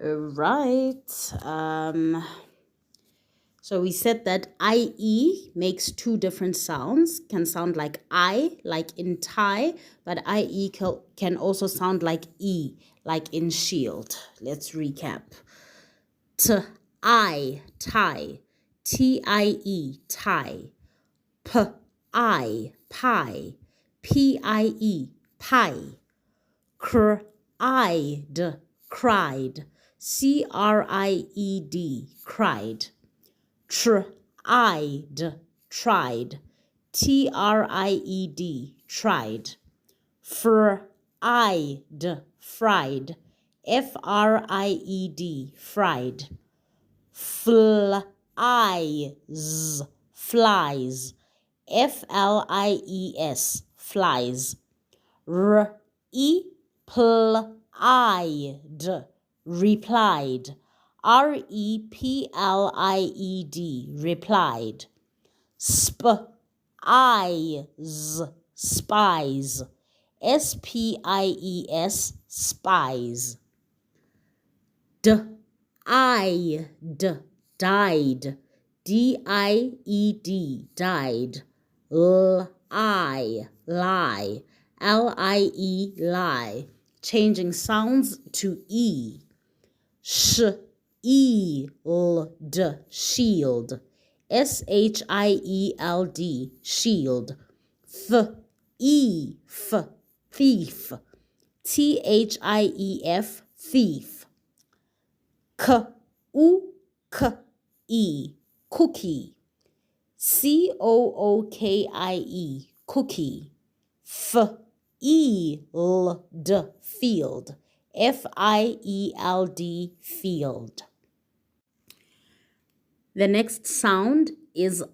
Right. So we said that IE makes two different sounds. Can sound like I, like in tie, but IE can also sound like E, like in shield. Let's recap. I, tie. TIE, tie. I, pie. PIE, pie. Cried, cried. CRIED, cried. Tried, tried. TRIED, tried. Fried, fried. FRIED, fried. Flies, flies. FLIES, flies. Replied, replied. REPLIED, replied. Spies, spies. SPIES, spies. Died, died. DIED, died. Lie, lie. LIE, lie. Changing sounds to E. Shield, shield. SHIELD, shield. Thief, thief. THIEF, thief. Cookie, cookie. COOKIE, cookie. Field, field. FIELD, field. The next sound is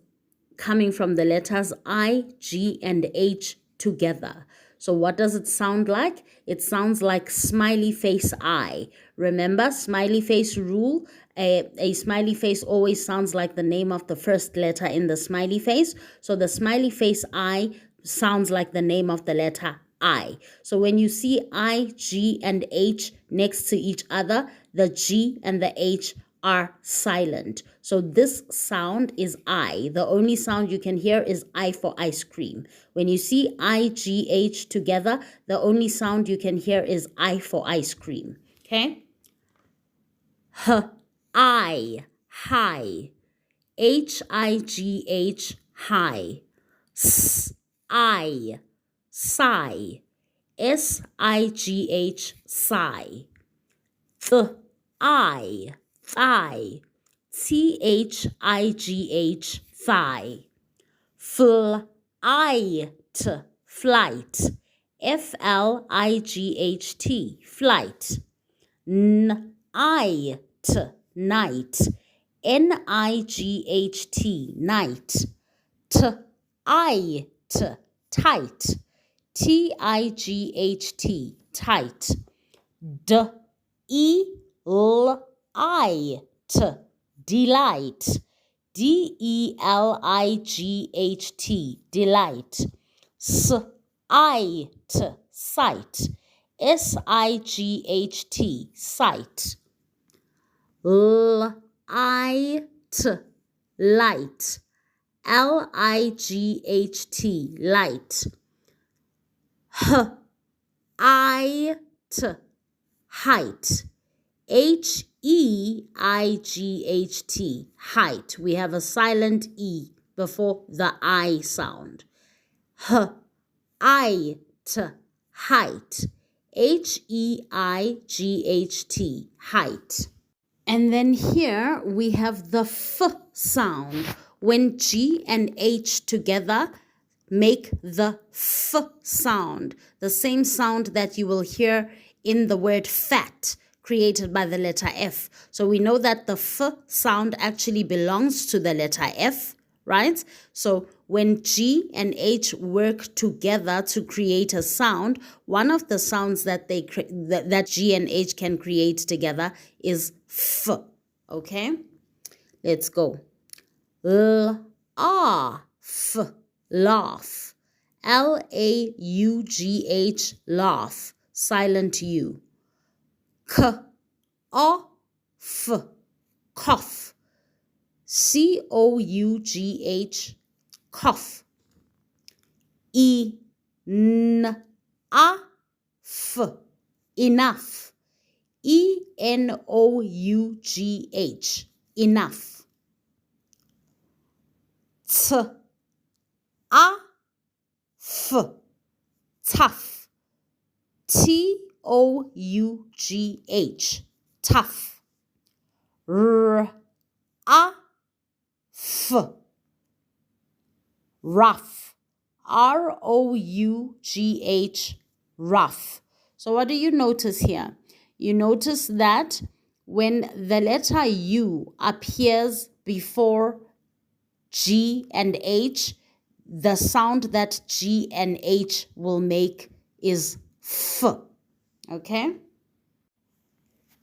coming from the letters I, G, and H together. So what does it sound like? It sounds like smiley face I. Remember, smiley face rule? A smiley face always sounds like the name of the first letter in the smiley face. So the smiley face I sounds like the name of the letter I. So when you see I, G, and H next to each other, the G and the H are silent. So this sound is I. The only sound you can hear is I for ice cream. When you see I, G, H together, the only sound you can hear is I for ice cream. Okay? I, high. HIGH, high. I, sigh. SIGH, sigh. I, thigh. THIGH, thigh. Flight, flight. FLIGHT, flight. Night, night. NIGHT, night. Tight, tight. TIGHT, tight. Delight, delight. DELIGHT, delight. Sight, sight. SIGHT, sight. Light, light. LIGHT, light. Height, height. HEIGHT, height. We have a silent E before the I sound. Height, height. HEIGHT, height. And then here we have the F sound. When G and H together make the F sound, the same sound that you will hear in the word fat, created by the letter F. So we know that the F sound actually belongs to the letter F, right? So when G and H work together to create a sound, one of the sounds that that G and H can create together is F. Okay? Let's go. Laugh, laugh. LAUGH, laugh. Silent U. Cough, cough. COUGH, cough. Enough, enough. ENOUGH, enough. Tough, TOUGH, tough. Rough, rough, ROUGH, rough. So what do you notice here? You notice that when the letter U appears before G and H, the sound that G and H will make is F. Okay?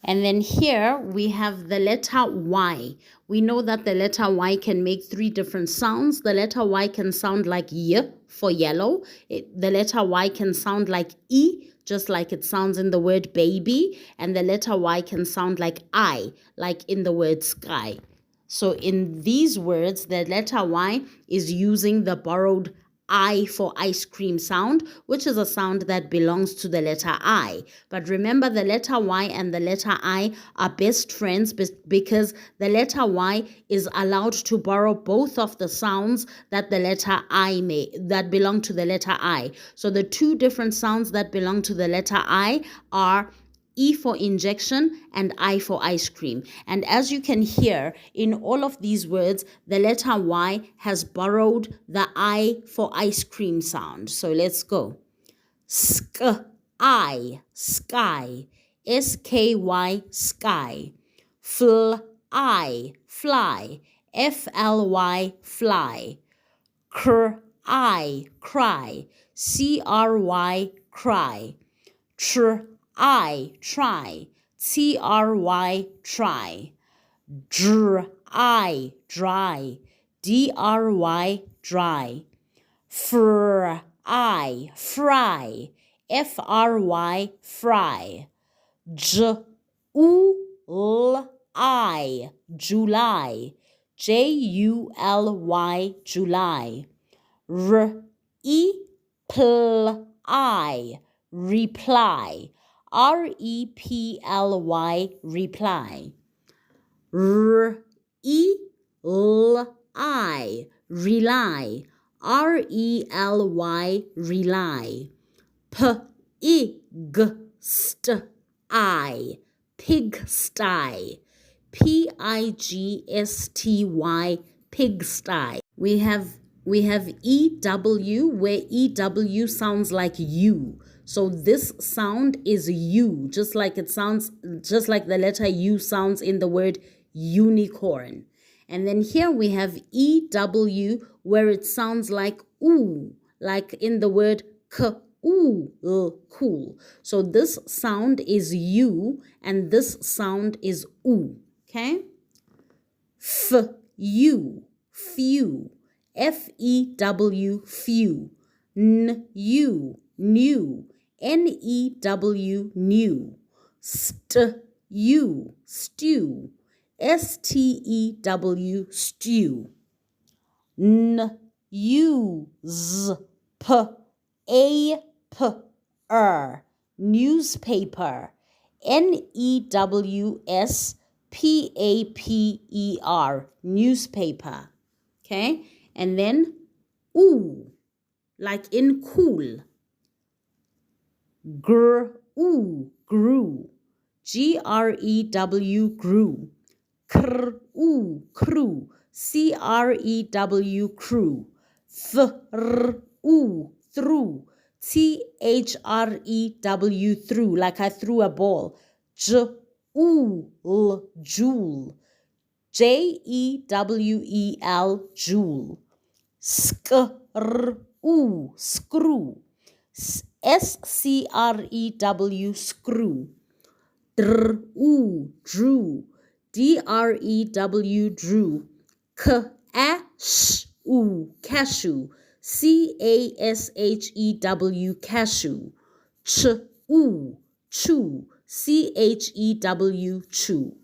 And then here we have the letter Y. We know that the letter Y can make three different sounds. The letter Y can sound like Y for yellow. The letter Y can sound like E, just like it sounds in the word baby. And the letter Y can sound like I, like in the word sky. So in these words, the letter Y is using the borrowed I for ice cream sound, which is a sound that belongs to the letter I. But remember, the letter Y and the letter I are best friends because the letter Y is allowed to borrow both of the sounds that the letter I that belong to the letter I. So the two different sounds that belong to the letter I are E for injection and I for ice cream. And as you can hear, in all of these words, the letter Y has borrowed the I for ice cream sound. So let's go. Sky, sky. SKY, sky. Fly, fly. FLY, fly. Cry, cry. CRY, cry. Try, try. TRY, try. Dry, dry. DRY, dry. Fry, fry. FRY, fry. July, July. JULY, July. Reply, reply. REPLY, reply. Rely, rely. RELY, rely. Pigsty, pigsty. PIGSTY, pigsty. We have EW, where EW sounds like U. So this sound is U, just like the letter U sounds in the word unicorn. And then here we have EW, where it sounds like OO, like in the word cool. So this sound is U and this sound is OO. Okay? Few, few. FEW, few. New, new. NEW, new. Stew, stew. STEW, stew. Newspaper, newspaper. NEWSPAPER, newspaper. Okay? And then ooh, like in cool. Grew, grew. GREW, grew. Crew, crew. CREW, crew. Through, through. THREW, through, like I threw a ball. Joule, jewel. JEWEL, jewel. Screw, screw. SCREW, screw. Drew, drew. DREW, drew. Cashew, cashew. CASHEW, cashew. Chew, chew. CHEW, chew.